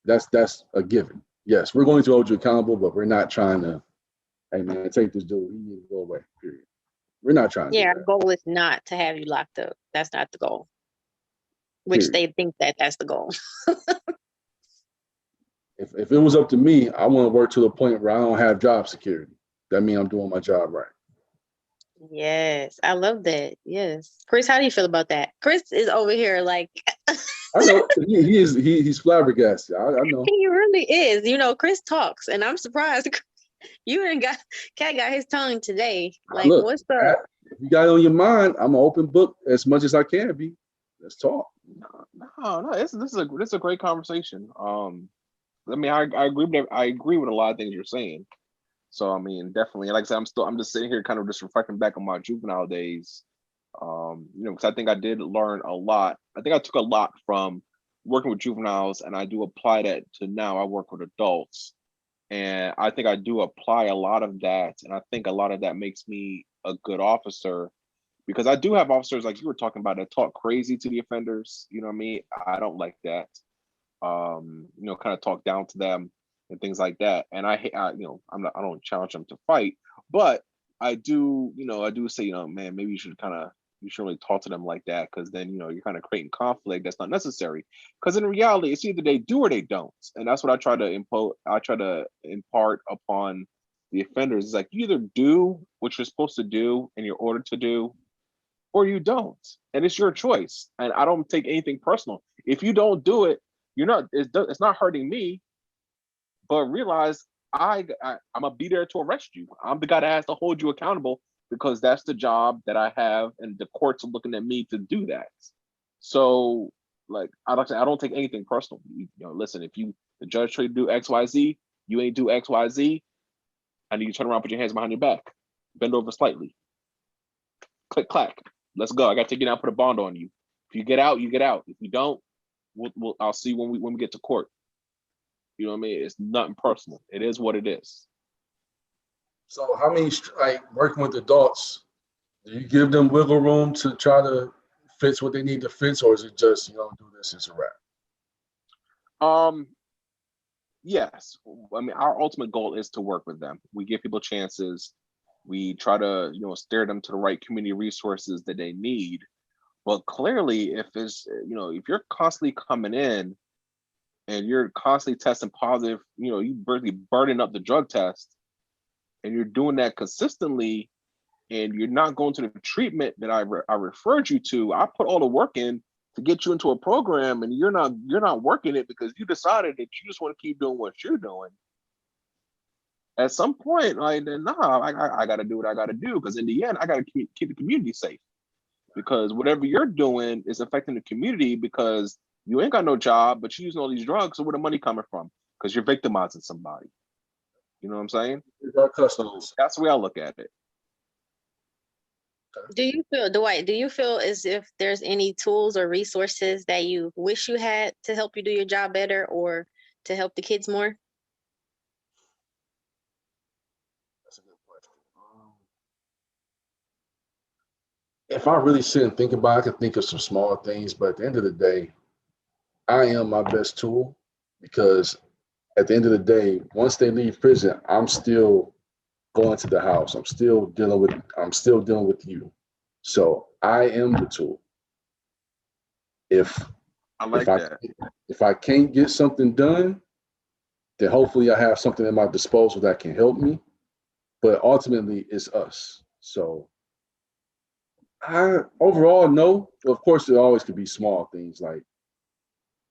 That's a given. Yes, we're going to hold you accountable, but we're not trying to, hey man, take this dude. He needs to go away. Period. We're not trying to do Yeah, our that. goal is not to have you locked up. That's not the goal. Which Period. they think that's the goal. If it was up to me, I want to work to the point where I don't have job security. That means I'm doing my job right. Yes, I love that. Yes. Chris, how do you feel about that? Chris is over here like I know he's flabbergasted. I know. he really is. You know, Chris talks, and I'm surprised you and Cat got his tongue today. Like, Look, what's up? if you got it on your mind, I'm an open book as much as I can be. Let's talk. No, this is a great conversation. I mean, I agree with a lot of things you're saying. So I mean, definitely, like I said, I'm just sitting here kind of just reflecting back on my juvenile days. You know, because I think I did learn a lot. I think I took a lot from working with juveniles, and I do apply that to now I work with adults. And I think I do apply a lot of that, and I think a lot of that makes me a good officer, because I do have officers like you were talking about that talk crazy to the offenders. You know what I mean? I don't like that. You know, kind of talk down to them and things like that. And you know, I don't challenge them to fight, but I do, you know, I do say, you know, man, maybe you should really talk to them like that, because then, you know, you're kind of creating conflict that's not necessary. Because in reality, it's either they do or they don't, and that's what I try to impart upon the offenders. It's like, you either do what you're supposed to do and you're ordered to do, or you don't, and it's your choice. And I don't take anything personal. If you don't do it, it's not hurting me, but realize I'm gonna be there to arrest you. I'm the guy that has to hold you accountable, because that's the job that I have, and the courts are looking at me to do that. So, like I don't take anything personal. You know, listen, if the judge told you to do XYZ, you ain't do XYZ, I need you to turn around, put your hands behind your back, bend over slightly, click clack, let's go. I got to take you down, put a bond on you. If you get out, you get out. If you don't, I'll see when we get to court. You know what I mean? It's nothing personal. It is what it is. So, how many like working with adults? Do you give them wiggle room to try to fix what they need to fix, or is it just, you don't do this, it's a wrap? Yes. I mean, our ultimate goal is to work with them. We give people chances. We try to, steer them to the right community resources that they need. But clearly, if if you're constantly coming in and you're constantly testing positive, you basically burning up the drug test, and you're doing that consistently, and you're not going to the treatment that I referred you to. I put all the work in to get you into a program, and you're not working it because you decided that you just want to keep doing what you're doing. At some point, like, nah, I got to do what I got to do, because in the end, I got to keep the community safe, because whatever you're doing is affecting the community, because you ain't got no job, but you're using all these drugs. So where the money coming from? Because you're victimizing somebody. You know what I'm saying? Our So customers. that's the way I look at it. Do you feel, Dwight, do you feel as if there's any tools or resources that you wish you had to help you do your job better or to help the kids more? That's a good question. If I really sit and think about it, I can think of some small things, but at the end of the day, I am my best tool, because at the end of the day, once they leave prison, I'm still going to the house. I'm still dealing with you. So I am the tool. If I like that. if I can't get something done, then hopefully I have something at my disposal that can help me. But ultimately, it's us. So I overall no. Of course, there always could be small things like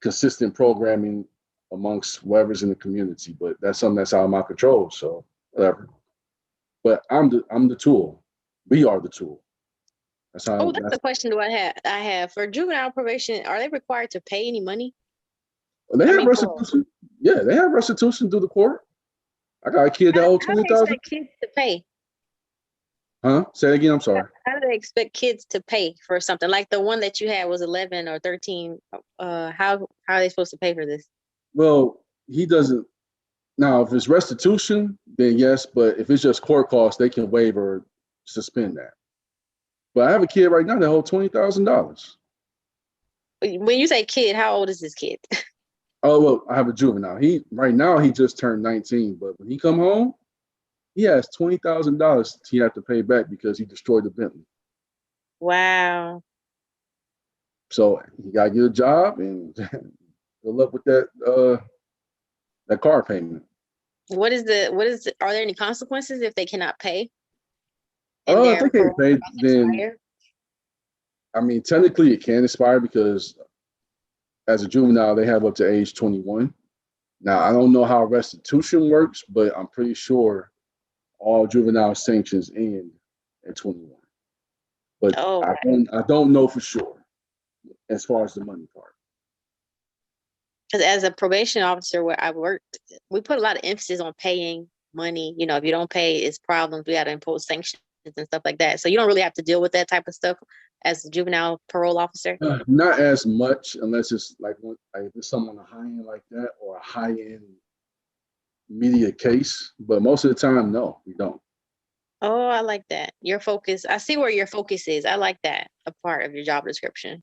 consistent programming amongst whoever's in the community, but that's something that's out of my control. So whatever. But I'm the tool. We are the tool. That's how. Oh, that's the question I have. For juvenile probation, are they required to pay any money? They have Parole. restitution. Yeah, they have restitution through the court. I got a kid that owed How do they $20,000. expect kids to pay? Huh? Say it again. I'm sorry. How do they expect kids to pay for something like the one that you had was 11 or 13? How are they supposed to pay for this? Well, he doesn't. Now, if it's restitution, then yes. But if it's just court costs, they can waive or suspend that. But I have a kid right now that owed $20,000. When you say kid, how old is this kid? Oh well, I have a juvenile. He just turned 19, but when he come home, he has $20,000 he have to pay back because he destroyed the Bentley. Wow. So he got to get a job and good luck with that car payment. Are there any consequences if they cannot pay? If they can't pay, then I mean, technically it can expire because as a juvenile, they have up to age 21. Now, I don't know how restitution works, but I'm pretty sure all juvenile sanctions end at 21. But I don't know for sure as far as the money part. Because as a probation officer where I worked, we put a lot of emphasis on paying money. If you don't pay, it's problems. We got to impose sanctions and stuff like that. So you don't really have to deal with that type of stuff as a juvenile parole officer. Not as much, unless it's like if it's someone a high end like that or a high end media case. But most of the time, no, we don't. Oh, I like that. Your focus. I see where your focus is. I like that, a part of your job description.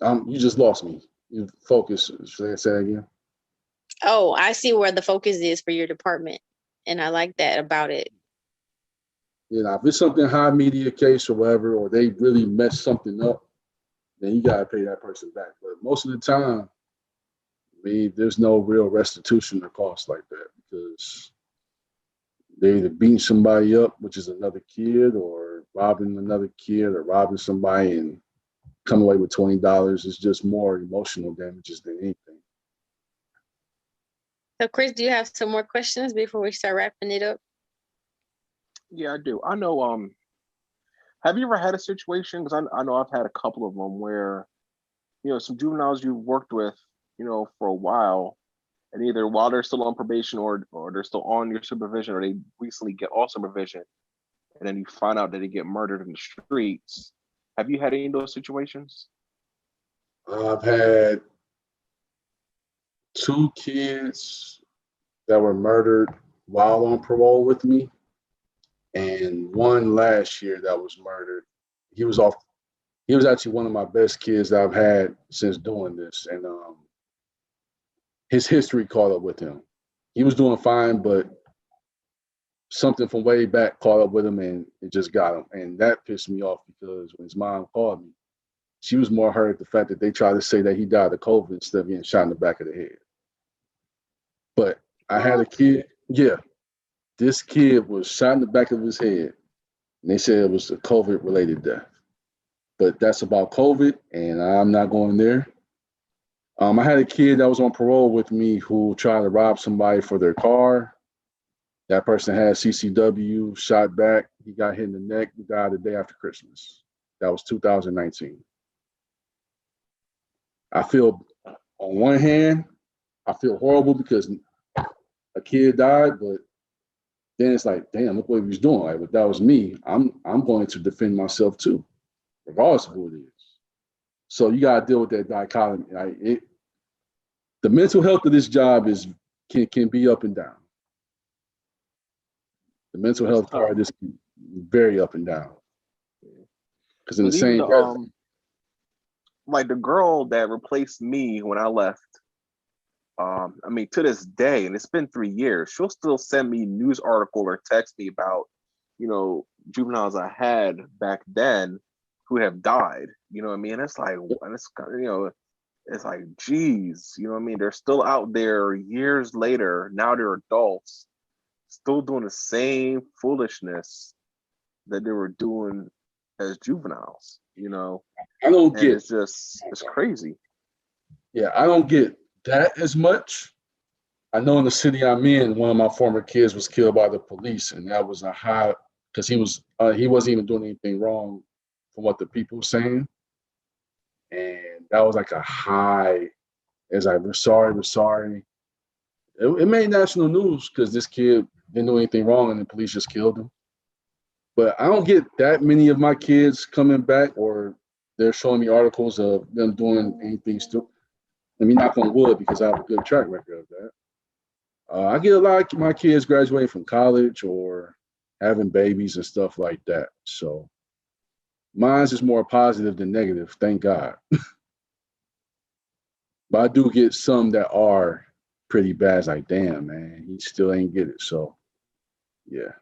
You just lost me. You focus. Should I say that again? Oh, I see where the focus is for your department, and I like that about it. If it's something high media case or whatever, or they really mess something up, then you gotta pay that person back. But most of the time, there's no real restitution or cost like that because they either beating somebody up, which is another kid, or robbing another kid, or robbing somebody and come away with $20. It's just more emotional damages than anything. So, Chris, do you have some more questions before we start wrapping it up? Yeah, I do. I know. Have you ever had a situation? Because I know I've had a couple of them where, some juveniles you've worked with, for a while, and either while they're still on probation or they're still on your supervision, or they recently get off supervision, and then you find out that they get murdered in the streets. Have you had any of those situations? I've had 2 kids that were murdered while on parole with me. and one last year that was murdered. He was off. He was actually one of my best kids that I've had since doing this, and his history caught up with him. He was doing fine, but something from way back caught up with him, and it just got him. And that pissed me off because when his mom called me, she was more hurt at the fact that they tried to say that he died of COVID instead of getting shot in the back of the head. But I had a kid. Yeah, this kid was shot in the back of his head, and they said it was a COVID-related death. But that's about COVID, and I'm not going there. I had a kid that was on parole with me who tried to rob somebody for their car. That person had CCW, shot back. He got hit in the neck. He died the day after Christmas. That was 2019. I feel, on one hand, I feel horrible because a kid died, but then it's like, damn, look what he was doing. Like, if that was me, I'm going to defend myself too, regardless of who it is. So you gotta deal with that dichotomy. The mental health of this job can be up and down. The mental health part of this can be very up and down. Because in the same like the girl that replaced me when I left, I mean, to this day, and it's been 3 years, she'll still send me news article or text me about, juveniles I had back then who have died. You know what I mean? It's like, and it's it's like, geez, you know what I mean? They're still out there years later. Now they're adults, still doing the same foolishness that they were doing as juveniles. I don't get. It's crazy. Yeah, I don't get that as much. I know in the city I'm in, one of my former kids was killed by the police, and that was a high because he wasn't even doing anything wrong from what the people were saying, and that was like a high. It's like, we're sorry. It made national news because this kid didn't do anything wrong, and the police just killed him. But I don't get that many of my kids coming back, or they're showing me articles of them doing anything stupid. Let me knock on wood because I have a good track record of that. I get a lot of my kids graduating from college or having babies and stuff like that. So mine's is more positive than negative, thank God. But I do get some that are pretty bad. It's like, damn, man, he still ain't get it. So, yeah.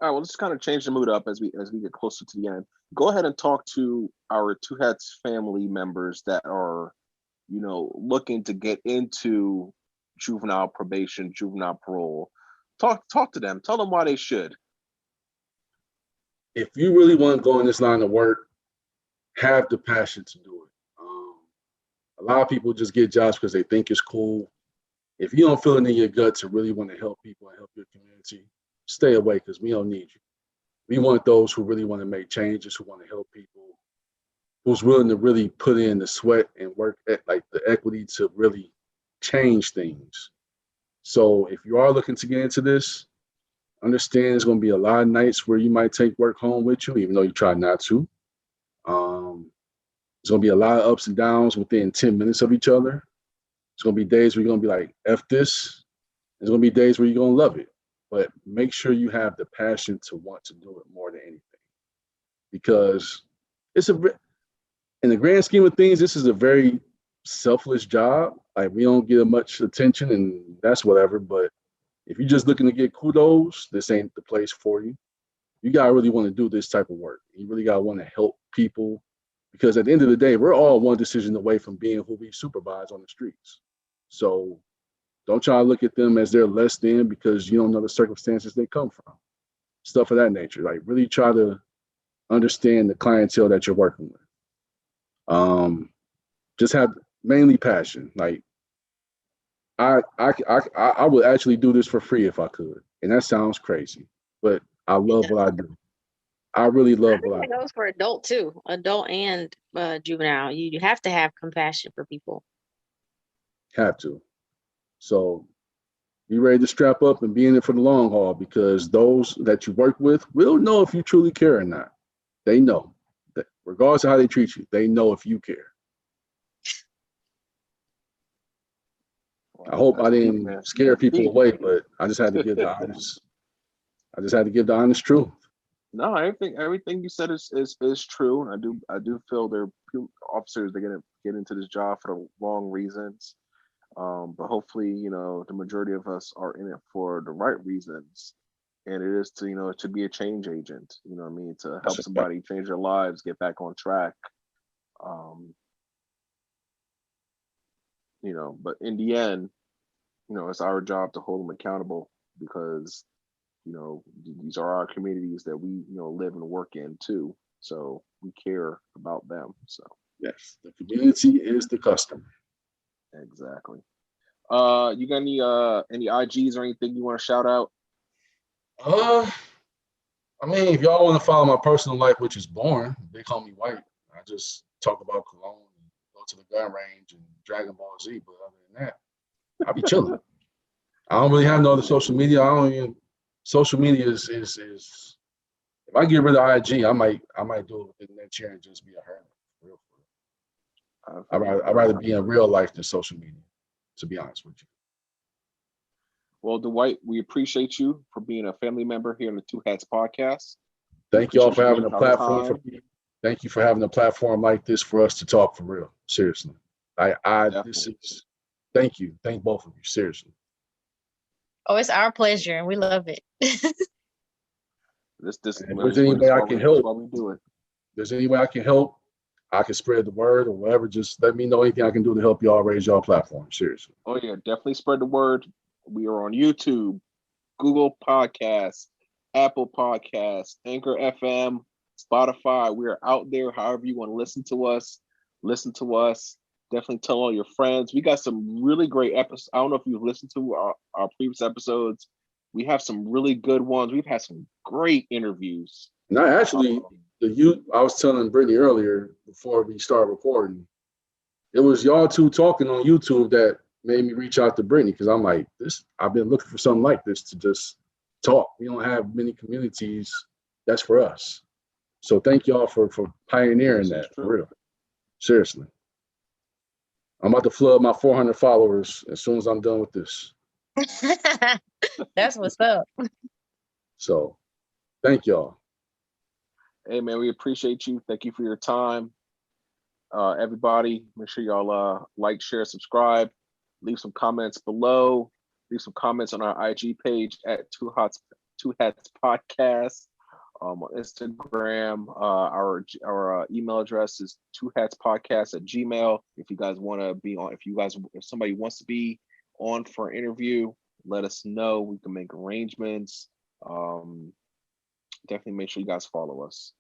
All right, well, let's kind of change the mood up as we get closer to the end. Go ahead and talk to our Two Hats family members that are, looking to get into juvenile probation, juvenile parole. Talk to them. Tell them why they should. If you really want to go in this line of work, have the passion to do it. A lot of people just get jobs because they think it's cool. If you don't feel it in your gut to really want to help people and help your community, stay away because we don't need you. We want those who really want to make changes, who want to help people, who's willing to really put in the sweat and work at like the equity to really change things. So if you are looking to get into this, understand there's going to be a lot of nights where you might take work home with you, even though you try not to. There's going to be a lot of ups and downs within 10 minutes of each other. There's going to be days where you're going to be like, F this. There's going to be days where you're going to love it. But make sure you have the passion to want to do it more than anything. Because in the grand scheme of things, this is a very selfless job. Like, we don't get much attention and that's whatever. But if you're just looking to get kudos, this ain't the place for you. You got to really want to do this type of work. You really got to want to help people. Because at the end of the day, we're all one decision away from being who we supervise on the streets. So don't try to look at them as they're less than because you don't know the circumstances they come from. Stuff of that nature. Like, really try to understand the clientele that you're working with. Just have mainly passion. Like, I would actually do this for free if I could. And that sounds crazy, but I love what I do. I really love what I do. That goes for adult too, adult and juvenile. You have to have compassion for people. Have to. So be ready to strap up and be in it for the long haul because those that you work with will know if you truly care or not. They know that regardless of how they treat you, they know if you care. I hope I didn't scare people away, but I just had to give the honest I just had to give the honest truth. No, everything you said is true. And I do feel there are officers that get into this job for the wrong reasons. But hopefully, you know, the majority of us are in it for the right reasons. And it is to, you know, to be a change agent, you know what I mean, to help somebody change their lives, get back on track. You know, but in the end, you know, it's our job to hold them accountable because, you know, these are our communities that we, you know, live and work in too. So we care about them. So yes, the community is the customer. exactly. You got any IGs or anything you want to shout out? I mean, if y'all want to follow my personal life, which is boring, Big Homie White, I just talk about cologne and go to the gun range and Dragon Ball Z. But other than that, I'll be chilling. I don't really have no other social media. Social media is if I get rid of IG, I might do it within the next year and just be a hermit. Real. I'd rather be in real life than social media, to be honest with you. Well, Dwight, we appreciate you for being a family member here in the Two Hats podcast. Thank y'all for having a platform. Thank you for having a platform like this for us to talk for real. Seriously. Thank you. Thank both of you. Seriously. Oh, it's our pleasure and we love it. If there's any way I can help, there's any way I can help, I can spread the word or whatever. Just let me know anything I can do to help y'all raise y'all platform. Seriously. Oh yeah, definitely spread the word. We are on YouTube, Google Podcasts, Apple Podcasts, Anchor FM, Spotify. We are out there. However you want to listen to us, listen to us. Definitely tell all your friends. We got some really great episodes. I don't know if you've listened to our previous episodes. We have some really good ones. We've had some great interviews. No, actually, I was telling Brittany earlier before we start recording, it was y'all two talking on YouTube that made me reach out to Brittany because I'm like, I've been looking for something like this to just talk. We don't have many communities that's for us. So thank y'all for pioneering that, for real. Seriously. I'm about to flood my 400 followers as soon as I'm done with this. That's what's up. So thank y'all. Hey man, we appreciate you. Thank you for your time. Everybody, make sure y'all like, share, subscribe, leave some comments below, leave some comments on our IG page at Two Hats Podcast. On Instagram, our email address is twohatspodcast@gmail. If you guys want to be on, if somebody wants to be on for an interview, let us know. We can make arrangements. Definitely make sure you guys follow us.